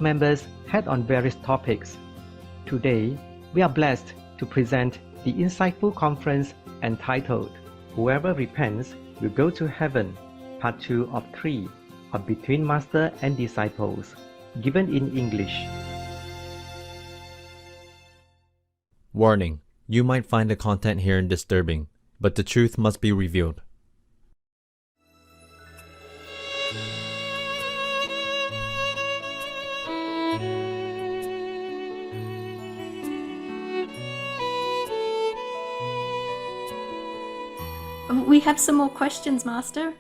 Members had on various topics. Today, we are blessed to present the insightful conference entitled Whoever Repents Will Go to Heaven, Part 2 of 3 of Between Master and Disciples, given in English. Warning: you might find the content here disturbing, but the truth must be revealed. We have some more questions, Master.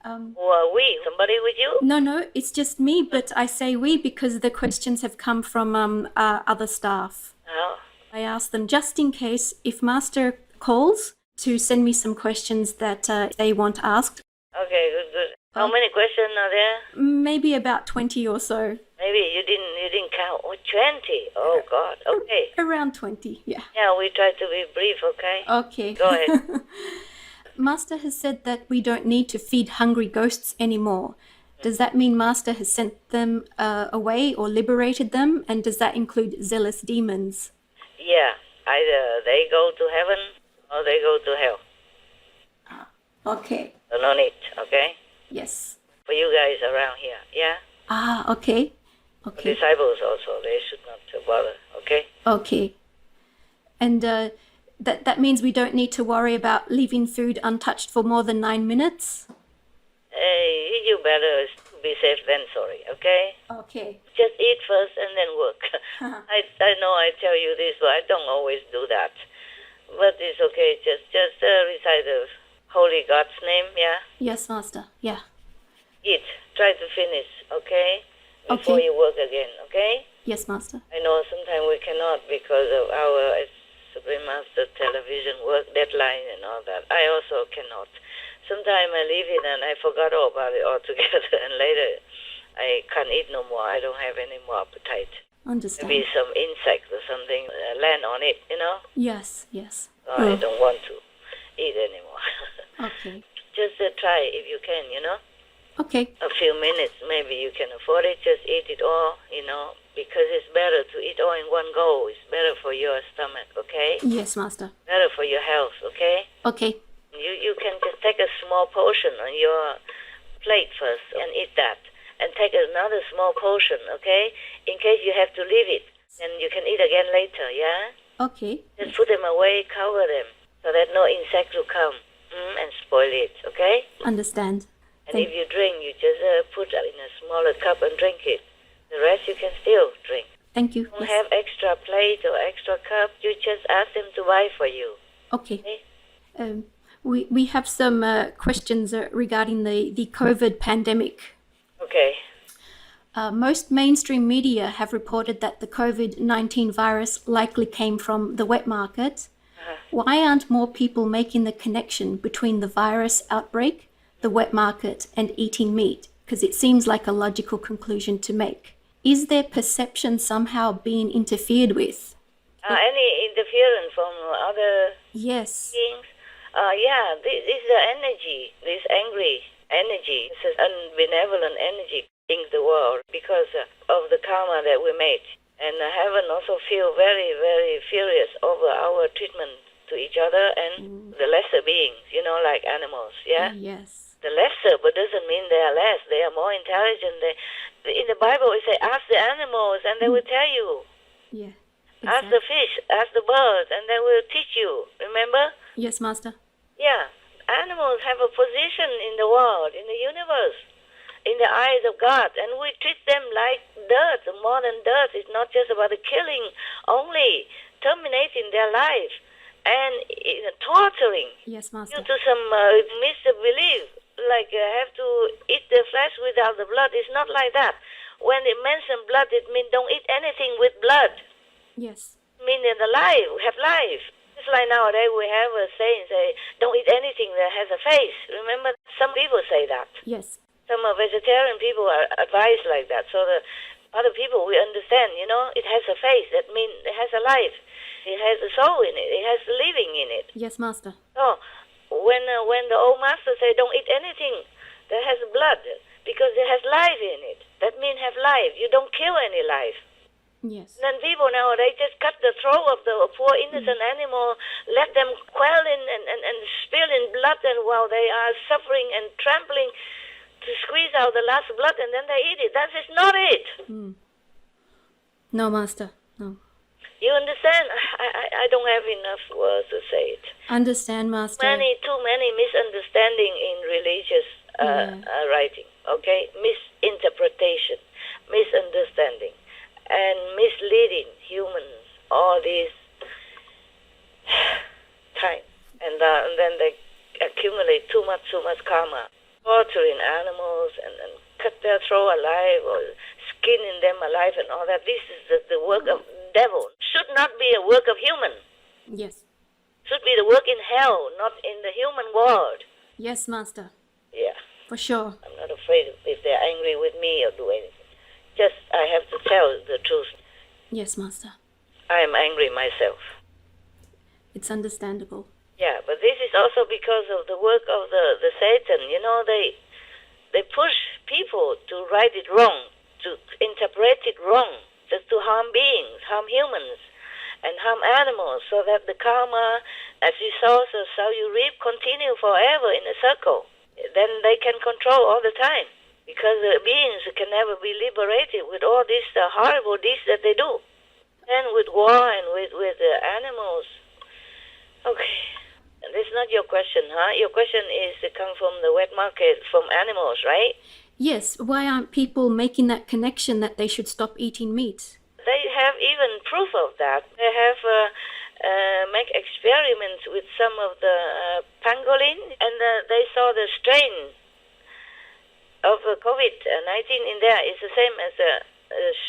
We? Somebody with you? No, it's just me, but I say we because the questions have come from other staff. Oh. I asked them just in case if Master calls to send me some questions that they want asked. Okay, good. How many questions are there? Maybe about 20 or so. Maybe you didn't count. Oh, 20. Oh God. Okay. Around 20, yeah. Yeah, we try to be brief. Okay. Okay. Go ahead. Master has said that we don't need to feed hungry ghosts anymore. Does that mean Master has sent them away or liberated them? And does that include zealous demons? Yeah. Either they go to heaven or they go to hell. Okay. So no need. Okay. Yes. For you guys around here. Yeah. Okay. Okay. Disciples also. They should not bother. Okay. Okay. And that means we don't need to worry about leaving food untouched for more than 9 minutes? You better be safe than sorry. Okay. Okay. Just eat first and then work. I know I tell you this, but I don't always do that. But it's okay. Just recite the Holy God's name, yeah? Yes, Master. Yeah. Eat. Try to finish, okay? Before Okay. you work again, okay? Yes, Master. I know sometimes we cannot because of our Supreme Master television work deadline and all that. I also cannot. Sometimes I leave it and I forgot all about it altogether, and later I can't eat no more. I don't have any more appetite. Understand. Maybe some insect or something land on it, you know? Yes. So I don't want to eat anymore. Okay. Just try if you can, you know? Okay. A few minutes, maybe you can afford it. Just eat it all, you know, because it's better to eat all in one go. It's better for your stomach, okay? Yes, Master. Better for your health, okay? Okay. You can just take a small portion on your plate first and eat that. And take another small portion, okay? In case you have to leave it. And you can eat again later, yeah? Okay. Just put them away, cover them, so that no insect will come and spoil it, okay? Understand. And if you drink, you just put it in a smaller cup and drink it. The rest you can still drink. Thank you. Don't Yes. have extra plate or extra cup. You just ask them to buy for you. Okay. Okay? We have some questions regarding the COVID pandemic. Okay. Most mainstream media have reported that the COVID-19 virus likely came from the wet market. Why aren't more people making the connection between the virus outbreak, the wet market, and eating meat? Because it seems like a logical conclusion to make. Is their perception somehow being interfered with? Any interference from other Yes. beings? Yeah, this is the energy, this angry energy, this is unbenevolent energy in the world because of the karma that we made. And heaven also feel very, very furious over our treatment to each other and the lesser beings, you know, like animals, yeah? Yes. The lesser, but doesn't mean they are less. They are more intelligent. In the Bible, it says, ask the animals and they will tell you. Yeah. Ask the fish, ask the birds, and they will teach you. Remember? Yes, Master. Yeah. Animals have a position in the world, in the universe, in the eyes of God, and we treat them like dirt, more than dirt. It's not just about the killing only, terminating their life and torturing Yes, Master. due to some misbelief, like have to eat the flesh without the blood. It's not like that. When it mentions blood, it means don't eat anything with blood. Yes. Meaning the life, have life. Just like nowadays we have a saying, say, don't eat anything that has a face. Remember, some people say that. Yes. Some vegetarian people are advised like that. So the other people, we understand, you know, it has a face. That means it has a life. It has a soul in it. It has living in it. Yes, Master. So when the old master say don't eat anything that has blood, because it has life in it. That means have life. You don't kill any life. Yes. Then people nowadays just cut the throat of the poor innocent animal, let them quail and spill in blood, and while they are suffering and trampling to squeeze out the last blood, and then they eat it. That is not it. No, Master. No. You understand? I don't have enough words to say it. Understand, Master. Too many misunderstanding in religious writing. Okay, misinterpretation, misunderstanding, and misleading humans all this time, and then they accumulate too much karma, torturing animals and cut their throat alive or skinning them alive and all that. This is the work of devil. Should not be a work of human. Yes. Should be the work in hell, not in the human world. Yes, Master. Yeah. For sure. I'm not afraid if they're angry with me or do anything. Just I have to tell the truth. Yes, Master. I am angry myself. It's understandable. Yeah, but this is also because of the work of the Satan. You know, they push people to write it wrong, to interpret it wrong, just to harm beings, harm humans, and harm animals, so that the karma, as you sow, so shall you reap, continue forever in a circle. Then they can control all the time, because the beings can never be liberated with all these horrible deeds that they do. And with war and with animals. Okay. And this is not your question, huh? Your question is to come from the wet market, from animals, right? Yes. Why aren't people making that connection that they should stop eating meat? They have even proof of that. They have make experiments with some of the pangolin, and they saw the strain of COVID-19 in there is the same as the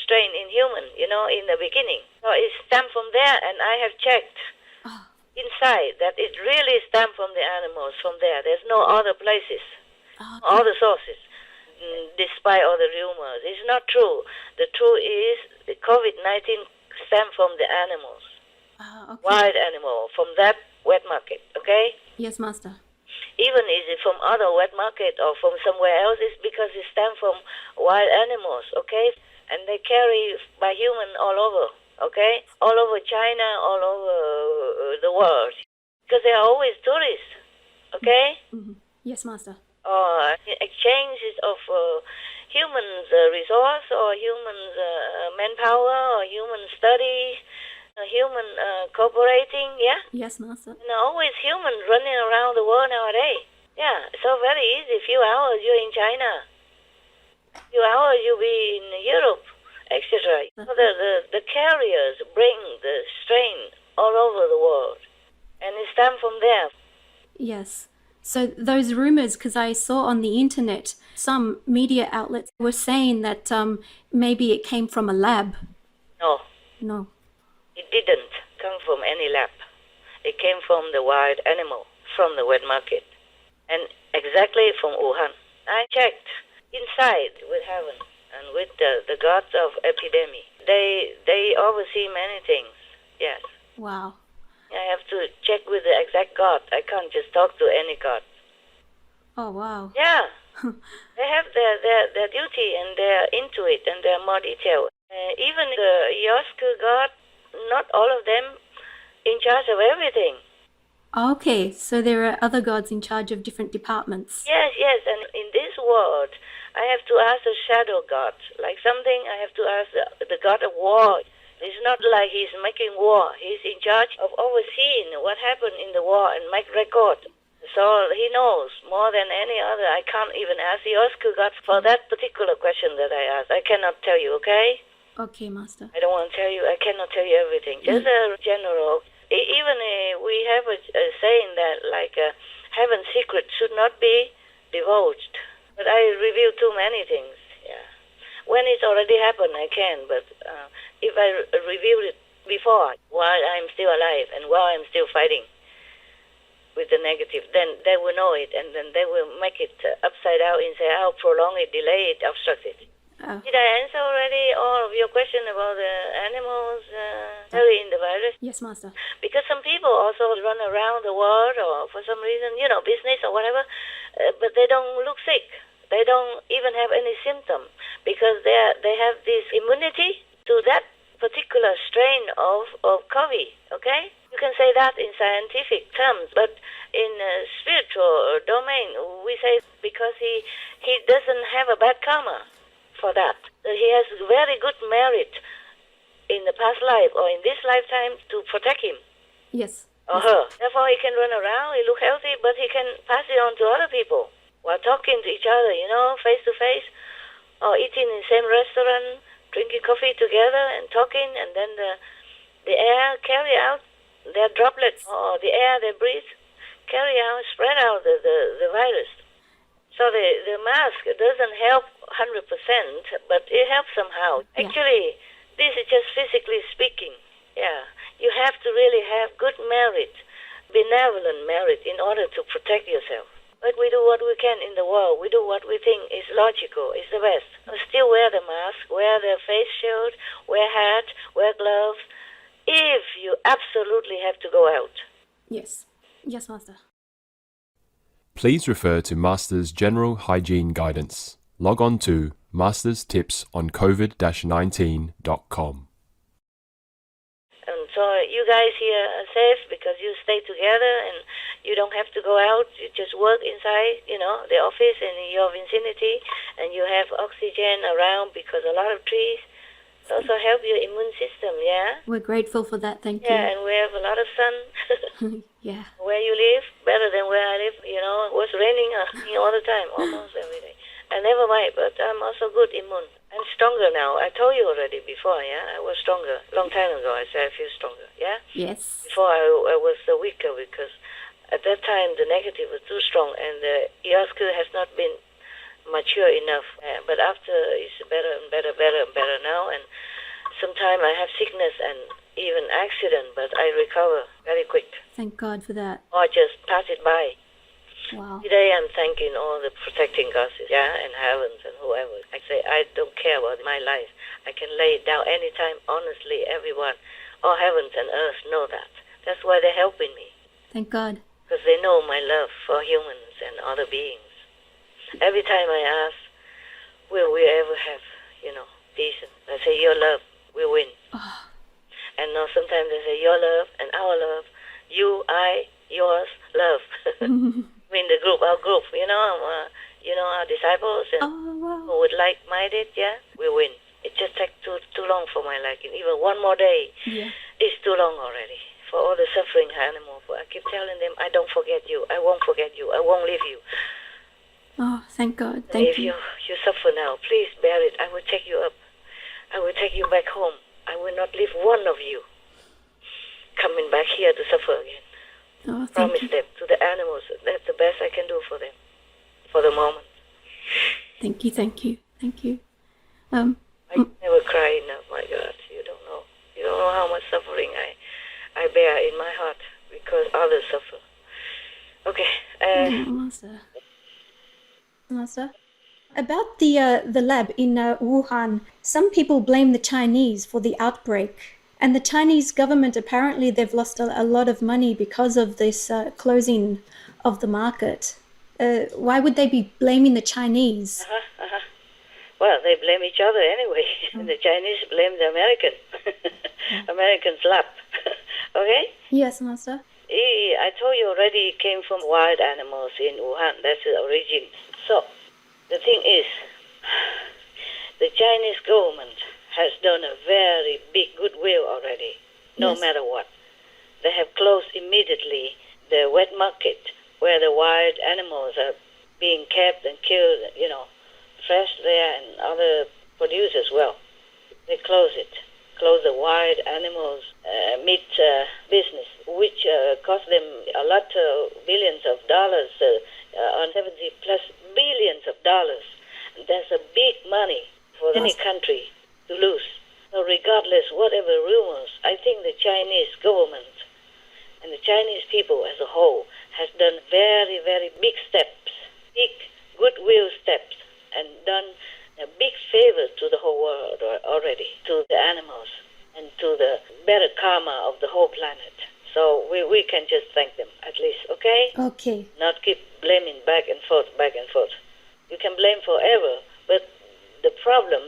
strain in human, in the beginning. So it's stamped from there, and I have checked inside that it really stamped from the animals from there. There's no other places, all the sources, despite all the rumors. It's not true. The truth is the COVID-19 stamped from the animals. Okay. Wild animal, from that wet market, okay? Yes, Master. Even is it from other wet market or from somewhere else, it's because it stems from wild animals, okay? And they carry by human all over, okay? All over China, all over the world. Because they are always tourists, okay? Mm-hmm. Yes, Master. Exchanges of humans' resource or humans' manpower or human study, human cooperating, yeah? Yes, Master. And always humans running around the world nowadays. Yeah, so very easy. Few hours you're in China. Few hours you'll be in Europe, etc. So the carriers bring the strain all over the world. And it stems from there. Yes. So those rumors, because I saw on the internet, some media outlets were saying that maybe it came from a lab. No. It didn't come from any lab. It came from the wild animal, from the wet market, and exactly from Wuhan. I checked inside with heaven and with the gods of epidemic. They oversee many things. Yes. Wow. I have to check with the exact god. I can't just talk to any god. Oh, wow. Yeah. They have their duty, and they're into it, and they're more detailed. Even the Yosku god, not all of them in charge of everything. Okay, so there are other gods in charge of different departments. Yes, and in this world, I have to ask the shadow god. Like something, I have to ask the god of war. It's not like he's making war. He's in charge of overseeing what happened in the war and make record. So he knows more than any other. I can't even ask the Yosku god for that particular question that I asked. I cannot tell you, okay? Okay, Master. I don't want to tell you. I cannot tell you everything. Just a general. Even we have a saying that like heaven's secret should not be divulged. But I reveal too many things. Yeah. When it's already happened, I can. But if I reveal it before, while I'm still alive and while I'm still fighting with the negative, then they will know it, and then they will make it upside down and say, "I'll prolong it, delay it, obstruct it." Did I answer already all of your question about the animals carrying the virus? Yes, Master. Because some people also run around the world or for some reason, business or whatever, but they don't look sick. They don't even have any symptom because they have this immunity to that particular strain of COVID, okay? You can say that in scientific terms, but in spiritual domain, we say because he doesn't have a bad karma for that. He has very good merit in the past life or in this lifetime to protect him. Yes. Or her. Therefore, he can run around, he look healthy, but he can pass it on to other people while talking to each other, face to face, or eating in the same restaurant, drinking coffee together and talking, and then the air carry out their droplets, or the air they breathe, carry out, spread out the virus. So the mask doesn't help 100%, but it helps somehow. Yeah. Actually, this is just physically speaking. Yeah. You have to really have good merit, benevolent merit, in order to protect yourself. But we do what we can in the world. We do what we think is logical, is the best. Still wear the mask, wear the face shield, wear hat, wear gloves, if you absolutely have to go out. Yes. Yes, Master. Please refer to Master's General Hygiene Guidance. Log on to masterstipsoncovid-19.com. And so you guys here are safe because you stay together and you don't have to go out. You just work inside, the office in your vicinity, and you have oxygen around because a lot of trees also help your immune system, yeah? We're grateful for that. Thank Yeah, you. and we have a lot of sun. Yeah. Where you live, better than where I live, it was raining all the time, almost every day. And never mind, but I'm also good immune. I'm stronger now. I told you already before, yeah? I was stronger. Long time ago, I said I feel stronger, yeah? Yes. Before I was weaker because at that time the negative was too strong and the ERSQ has not been mature enough. But after it's better and better and better now, and sometimes I have sickness and even accident, but I recover very quick. Thank God for that. Or just pass it by. Wow. Today I'm thanking all the protecting gods, yeah, and heavens and whoever. I say I don't care about my life. I can lay it down anytime, honestly, everyone. All heavens and earth know that. That's why they're helping me. Thank God. Because they know my love for humans and other beings. Every time I ask, will we ever have, peace? I say, your love will win. Oh. And now sometimes they say, your love and our love, you, I, yours, love. I mean the group, our group, our disciples and who would like-minded, yeah, we win. It just takes too long for my liking. Even one more day, it's too long already. For all the suffering animals, I keep telling them, I don't forget you, I won't forget you, I won't leave you. Oh, thank God. Thank you. If you suffer now, please bear it. I will take you up. I will take you back home. I will not leave one of you coming back here to suffer again. Oh, Promise them to the animals. That's the best I can do for them, for the moment. Thank you. Thank you. Thank you. I never cry enough, my God. You don't know. You don't know how much suffering I bear in my heart because others suffer. Okay. Master. About the lab in Wuhan, some people blame the Chinese for the outbreak. And the Chinese government, apparently they've lost a lot of money because of this closing of the market. Why would they be blaming the Chinese? Well, they blame each other anyway. The Chinese blame the American. American slap. Okay? Yes, Master. I told you already it came from wild animals in Wuhan. That's the origin. So, the thing is, the Chinese government has done a very big goodwill already, no matter what. They have closed immediately the wet market where the wild animals are being kept and killed, fresh there and other produce as well. They close it. Close the wild animals meat business, which cost them a lot of billions of dollars, on 70 plus billions of dollars. That's a big money for any country to lose. So regardless, whatever rumors, I think the Chinese government and the Chinese people as a whole has done very, very big steps, big goodwill steps, and done a big favor to the whole world already, to the animals and to the better karma of the whole planet. So we can just thank them at least, okay? Okay. Not keep blaming back and forth. You can blame forever, but the problem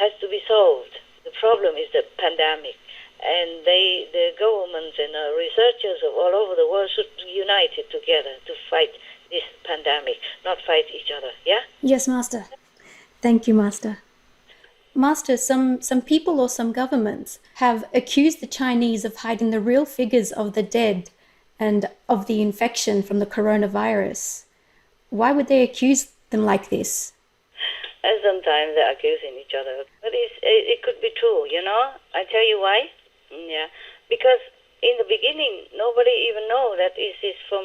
has to be solved. The problem is the pandemic. And the governments and researchers of all over the world should unite together to fight this pandemic, not fight each other, yeah? Yes, Master. Thank you, Master. Master, some people or some governments have accused the Chinese of hiding the real figures of the dead and of the infection from the coronavirus. Why would they accuse them like this? And sometimes they're accusing each other. But it could be true, you know? I tell you why. Yeah, because in the beginning, nobody even know that this is from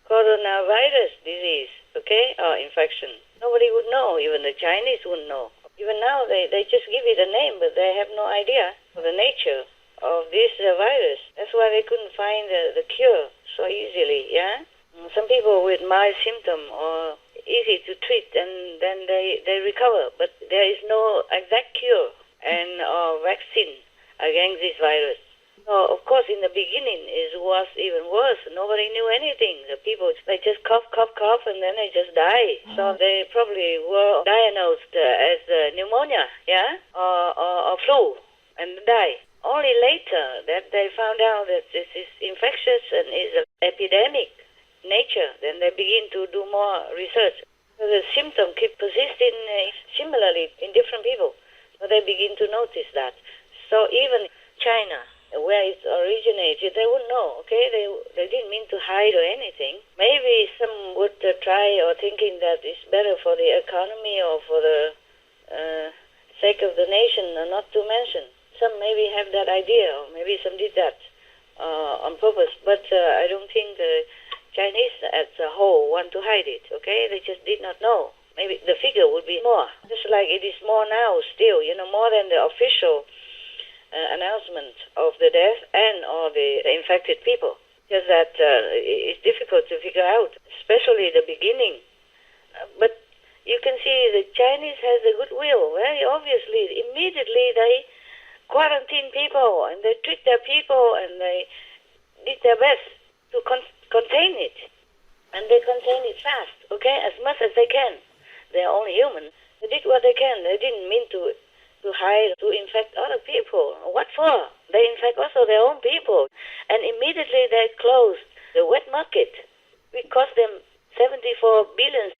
coronavirus disease, okay, or infection. Nobody would know. Even the Chinese wouldn't know. Even now, they just give it a name, but they have no idea of the nature of this virus. That's why they couldn't find the cure so easily, yeah? Some people with mild symptom or easy to treat, and then they recover. But there is no exact cure and or vaccine against this virus. So, of course, in the beginning, it was even worse. Nobody knew anything. The people, they just cough, and then they just die. So they probably were diagnosed as pneumonia, yeah, or flu, and die. Only later that they found out that this is infectious and is an epidemic nature, then they begin to do more research. So the symptoms keep persisting similarly in different people. So they begin to notice that. So even China, where it originated, they wouldn't know, okay? They didn't mean to hide or anything. Maybe some would try or thinking that it's better for the economy or for the sake of the nation not to mention. Some maybe have that idea, or maybe some did that on purpose. But I don't think the Chinese as a whole want to hide it, okay? They just did not know. Maybe the figure would be more, just like it is more now still, you know, more than the official announcement of the death and or the infected people. Just that it's difficult to figure out, especially the beginning. But you can see the Chinese has a goodwill, very obviously. Immediately they quarantine people and they treat their people and they did their best to contain it. And they contain it fast, okay, as much as they can. They're only human. They did what they can. They didn't mean to hide, to infect other people. What for? They infect also their own people. And immediately they closed the wet market. It cost them $74 billion,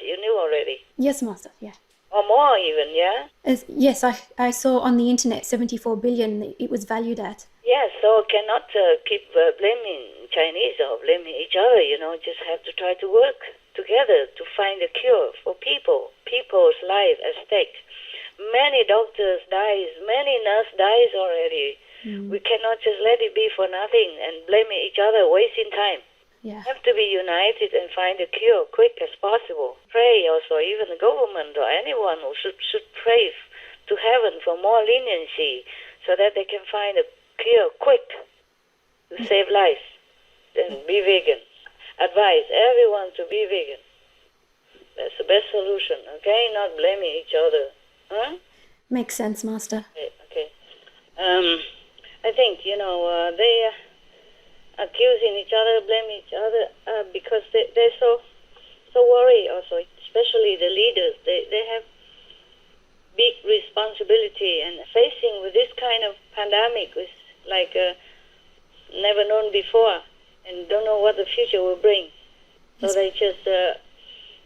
you knew already. Yes, Master, yeah. Or more even, yeah? Yes, I saw on the internet 74 billion it was valued at. Yes, so cannot keep blaming Chinese or blaming each other, you know, just have to try to work together to find a cure for people's life at stake. Many doctors dies, many nurses dies already. We cannot just let it be for nothing and blame each other, wasting time. Yeah. Have to be united and find a cure quick as possible. Pray also, even the government or anyone who should pray to heaven for more leniency so that they can find a cure quick to save lives. Then be vegan. Advise everyone to be vegan. That's the best solution, okay? Not blaming each other. Huh? Makes sense, Master. Okay. I think, you know, they accusing each other, blaming each other because they're so worried also, especially the leaders. They have big responsibility and facing with this kind of pandemic with like never known before and don't know what the future will bring. So they just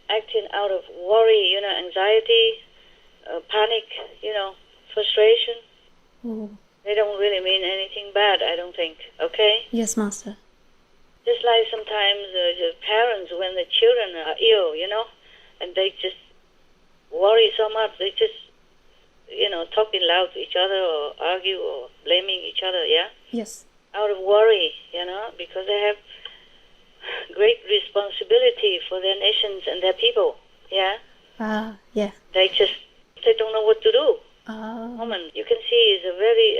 acting out of worry, you know, anxiety, panic, you know, frustration. They don't really mean anything bad, I don't think, okay? Yes, Master. Just like sometimes the parents, when the children are ill, you know, and they just worry so much, they just, you know, talking loud to each other or argue or blaming each other, yeah? Yes. Out of worry, you know, because they have great responsibility for their nations and their people, yeah? Yeah. They don't know what to do. Woman, you can see it's a very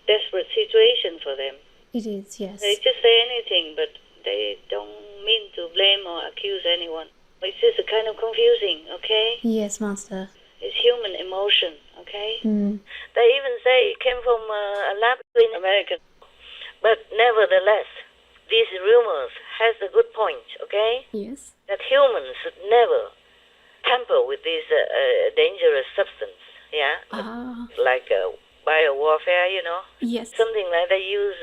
desperate situation for them. It is, yes. They just say anything, but they don't mean to blame or accuse anyone. It's just a kind of confusing, okay? Yes, Master. It's human emotion, okay? They even say it came from a lab in America. But nevertheless, these rumors has a good point, okay? Yes. That humans should never tamper with this dangerous substance, yeah? Ah. Like biowarfare, you know? Yes. Something like they use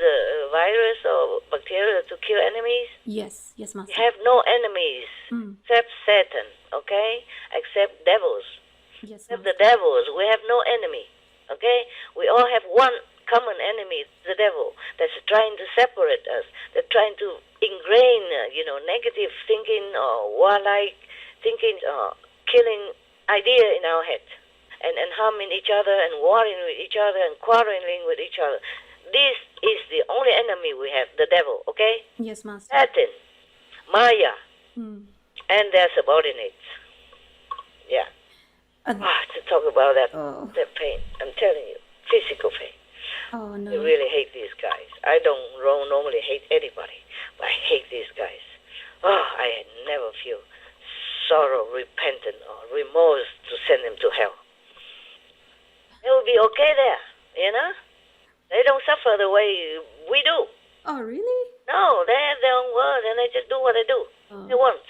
virus or bacteria to kill enemies. Yes. Yes, We Master. have no enemies except Satan, okay? Except devils. Yes, Except Master. the devils, we have no enemy, okay? We all have one common enemy, the devil, that's trying to separate us, that's trying to ingrain, negative thinking or warlike thinking or killing idea in our head and harming each other and warring with each other and quarreling with each other. This is the only enemy we have, the devil, okay? Yes, Master. Satan, Maya, and their subordinates. Yeah. To talk about that pain, I'm telling you, physical pain. Oh, no. I really hate these guys. I don't normally hate anybody, but I hate these guys. I never feel sorrow, repentance, or remorse to send them to hell. They will be okay there, you know? They don't suffer the way we do. Oh, really? No, they have their own world and they just do what they do. They want.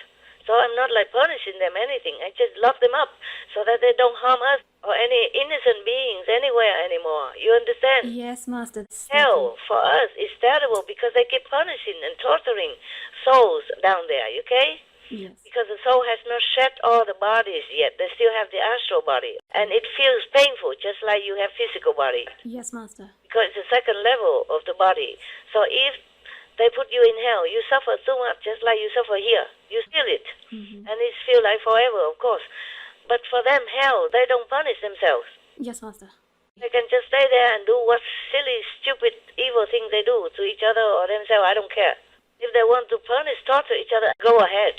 So I'm not like punishing them anything. I just lock them up so that they don't harm us or any innocent beings anywhere anymore. You understand? Yes, Master. Hell for us is terrible because they keep punishing and torturing souls down there, okay? Yes. Because the soul has not shed all the bodies yet. They still have the astral body. And it feels painful just like you have physical body. Yes, Master. Because it's the second level of the body. So if they put you in hell, you suffer so much just like you suffer here. You feel it. And it feels like forever, of course. But for them, hell, they don't punish themselves. Yes, Master. They can just stay there and do what silly, stupid, evil things they do to each other or themselves. I don't care. If they want to punish, torture each other, go ahead.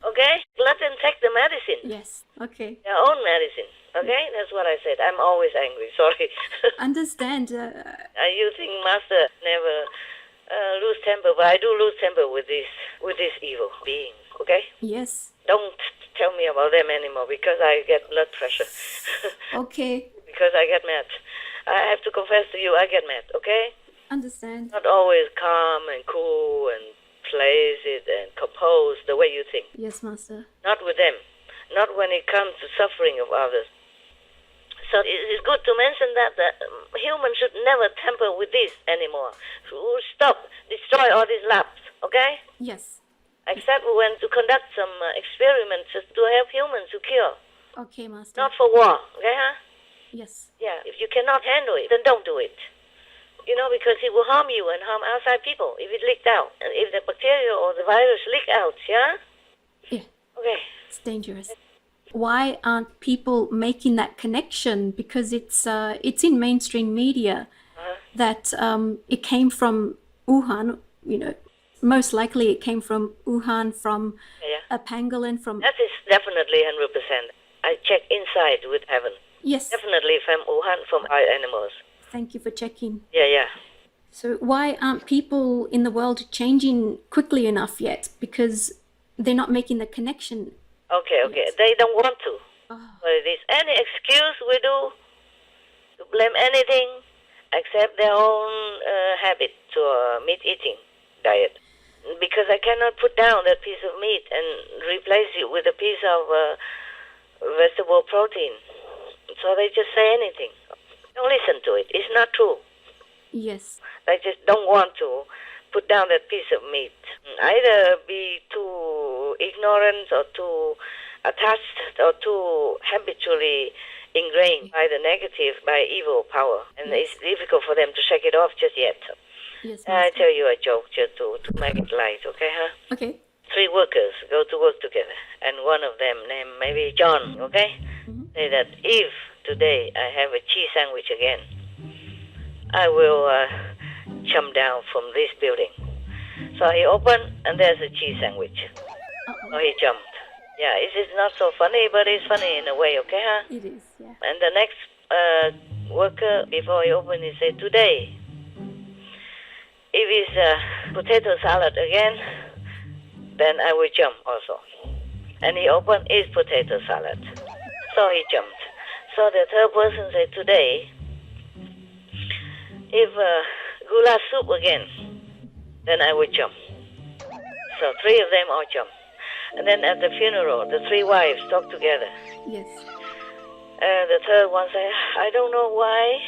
Okay? Let them take the medicine. Yes. Okay. Their own medicine. Okay? That's what I said. I'm always angry. Sorry. Understand. You think Master never lose temper, but I do lose temper with this evil being. Okay? Yes. Don't tell me about them anymore because I get blood pressure. Okay. Because I get mad. I have to confess to you, I get mad, okay? Understand. Not always calm and cool and placid and composed the way you think. Yes, Master. Not with them. Not when it comes to suffering of others. So it's good to mention that humans should never tamper with this anymore. Stop, destroy all these labs, okay? Yes. Except when to conduct some experiments to help humans to cure. Okay, Master. Not for war, okay, huh? Yes. Yeah, if you cannot handle it, then don't do it. You know, because it will harm you and harm outside people if it leaked out. And if the bacteria or the virus leak out, yeah? Yeah. Okay. It's dangerous. Why aren't people making that connection? Because it's in mainstream media that it came from Wuhan. You know, most likely it came from Wuhan, from a pangolin, from. That is definitely 100%. I check inside with heaven. Yes. Definitely from Wuhan, from our animals. Thank you for checking. Yeah. So why aren't people in the world changing quickly enough yet? Because they're not making the connection. Okay. Yes. They don't want to. Oh. So it is any excuse we do to blame anything except their own habit to meat-eating diet. Because I cannot put down that piece of meat and replace it with a piece of vegetable protein. So they just say anything. Don't listen to it. It's not true. Yes. They just don't want to put down that piece of meat. Either be too ignorant or too attached or too habitually ingrained by the negative, by evil power. And it's difficult for them to shake it off just yet. Yes, I Master. tell you a joke just to make it light, okay, huh? Okay. 3 workers go to work together, and one of them, named maybe John, okay, say that if today I have a cheese sandwich again, I will jump down from this building. So he opened, and there's a cheese sandwich. So he jumped. Yeah, it is not so funny, but it's funny in a way, okay, huh? It is, yeah. And the next worker, before he opened, he said, today, if it's potato salad again, then I will jump also. And he opened his potato salad. So he jumped. So the third person said, today, if goulash soup again, then I will jump. So 3 of them all jumped. And then at the funeral, the 3 wives talked together. Yes. The third one said, I don't know why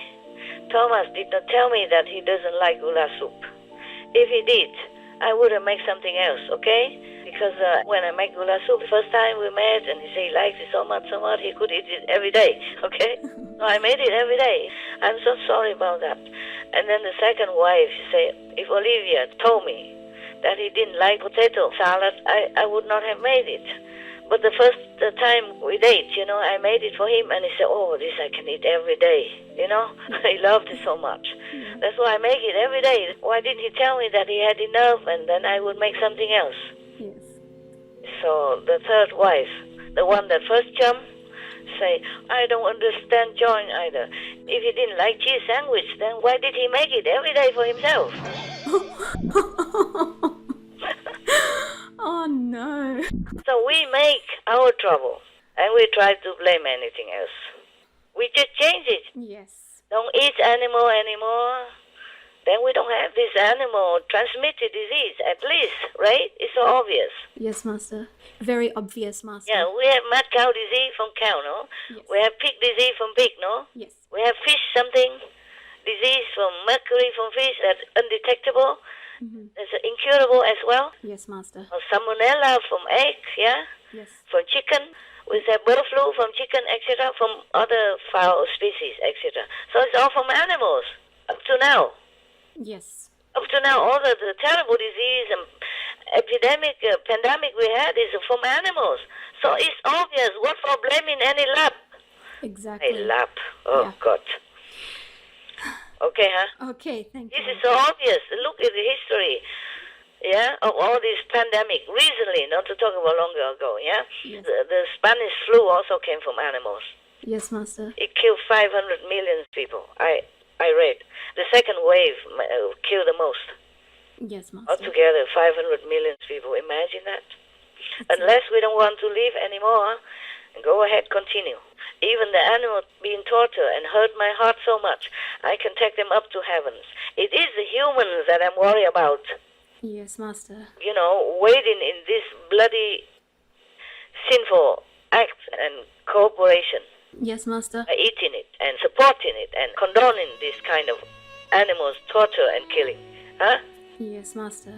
Thomas did not tell me that he doesn't like goulash soup. If he did, I would have made something else, okay? Because when I make goulash soup, first time we met, and he said he likes it so much, he could eat it every day, okay? So I made it every day. I'm so sorry about that. And then the second wife said, if Olivia told me that he didn't like potato salad, I would not have made it. But the first time we date, I made it for him, and he said, oh, this I can eat every day, He loved it so much. That's why I make it every day. Why didn't he tell me that he had enough, and then I would make something else? Yes. So the third wife, the one that first jumped, say, I don't understand John either. If he didn't like cheese sandwich, then why did he make it every day for himself? Oh no. So we make our trouble, and we try to blame anything else. We just change it. Yes. Don't eat animal anymore. Then we don't have this animal transmitted disease, at least, right? It's so obvious. Yes, Master. Very obvious, Master. Yeah, we have mad cow disease from cow, no? Yes. We have pig disease from pig, no? Yes. We have fish something, disease from mercury from fish that's undetectable. It's incurable as well. Yes, Master. Or salmonella from egg, yeah? Yes. From chicken. We have bird flu from chicken, etc., from other fowl species, etc. So it's all from animals, up to now. Yes. Up to now, all the terrible disease and epidemic, pandemic we had is from animals. So it's obvious. What for blaming any lab? Exactly. A lab. Oh, Yeah. God. Okay, huh? Okay, thank This you. is so obvious. Look at the history, yeah, of all this pandemic. Recently, not to talk about longer ago, yeah? Yes. The Spanish flu also came from animals. Yes, Master. It killed 500 million people. I read. The second wave killed the most. Yes, Master. Altogether, 500 million people. Imagine that. Unless we don't want to live anymore, go ahead, continue. Even the animals being tortured and hurt my heart so much, I can take them up to heavens. It is the humans that I'm worried about. Yes, Master. Waiting in this bloody sinful act and cooperation, Yes, Master. eating it and supporting it and condoning this kind of animals torture and killing. Huh? Yes, Master.